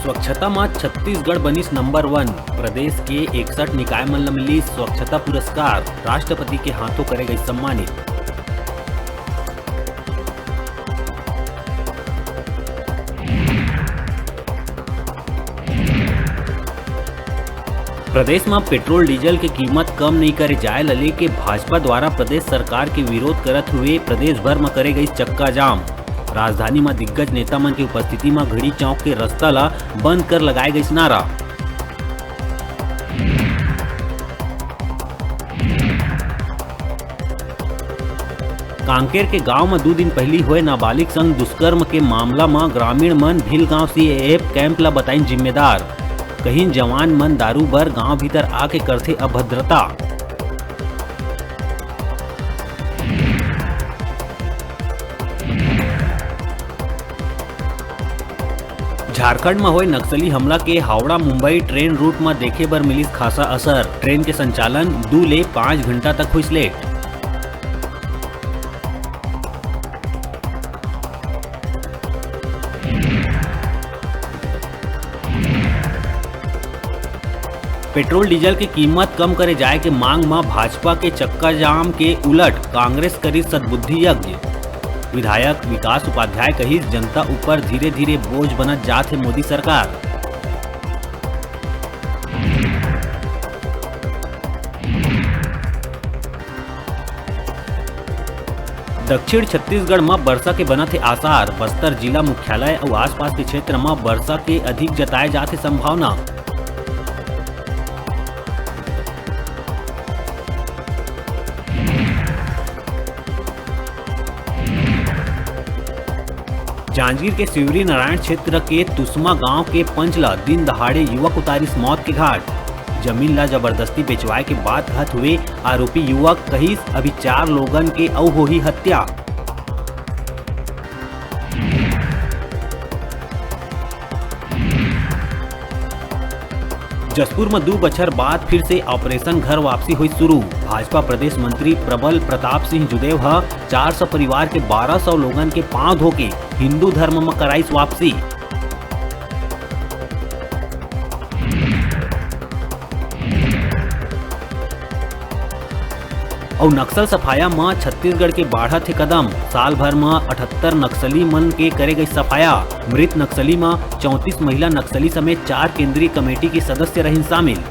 स्वच्छता में छत्तीसगढ़ बनिस नंबर 1। प्रदेश के 61 निकाय मन ल मिली स्वच्छता पुरस्कार। राष्ट्रपति के हाथों करे गई सम्मानित। प्रदेश में पेट्रोल डीजल के कीमत कम नहीं करे जाए लले के भाजपा द्वारा प्रदेश सरकार के विरोध करत हुए प्रदेश भर में करे गई चक्का जाम। राजधानी में दिग्गज नेता मन की उपस्थिति में घड़ी चौक के रास्ता ला बंद कर लगाए गई नारा। कांकेर के गांव में 2 दिन पहली हुए नाबालिग संग दुष्कर्म के मामला में ग्रामीण मन भिल गांव CAF कैंप ला बताइन जिम्मेदार। कहीं जवान मन दारू बर गांव भीतर आके करथे अभद्रता। झारखंड में हुए नक्सली हमला के हावड़ा मुंबई ट्रेन रूट में देखे बर मिलिस खासा असर। ट्रेन के संचालन 2 ले 5 घंटा तक हुई लेट। पेट्रोल डीजल की कीमत कम करे जाए के मांग में भाजपा के चक्का जाम के उलट कांग्रेस करी सद्बुद्धि यज्ञ। विधायक विकास उपाध्याय कही जनता ऊपर धीरे धीरे बोझ बनत जात है मोदी सरकार। दक्षिण छत्तीसगढ़ में वर्षा के बनत है आसार। बस्तर जिला मुख्यालय और आसपास के क्षेत्र में वर्षा के अधिक जताए जाते संभावना। जांजगीर के शिवरी नारायण क्षेत्र के तुसमा गांव के पंचला दिन दहाड़े युवक उतारिस मौत के घाट। जमीन ला जबरदस्ती बेचवाए के बाद घात हुए आरोपी युवक कहिस अभी 4 लोगन के अउ होही हत्या। जसपुर में 2 बछर बाद फिर से ऑपरेशन घर वापसी हुई शुरू। भाजपा प्रदेश मंत्री प्रबल प्रताप सिंह जुदेव 400 परिवार के 1200 लोगन के पांव धोके हिंदू धर्म में कराइस वापसी। और नक्सल सफाया में छत्तीसगढ़ के बढ़त है कदम। साल भर में 78 नक्सली मन के करे गई सफाया। मृत नक्सली में 34 महिला नक्सली समेत 4 केंद्रीय कमेटी के सदस्य रहिन शामिल।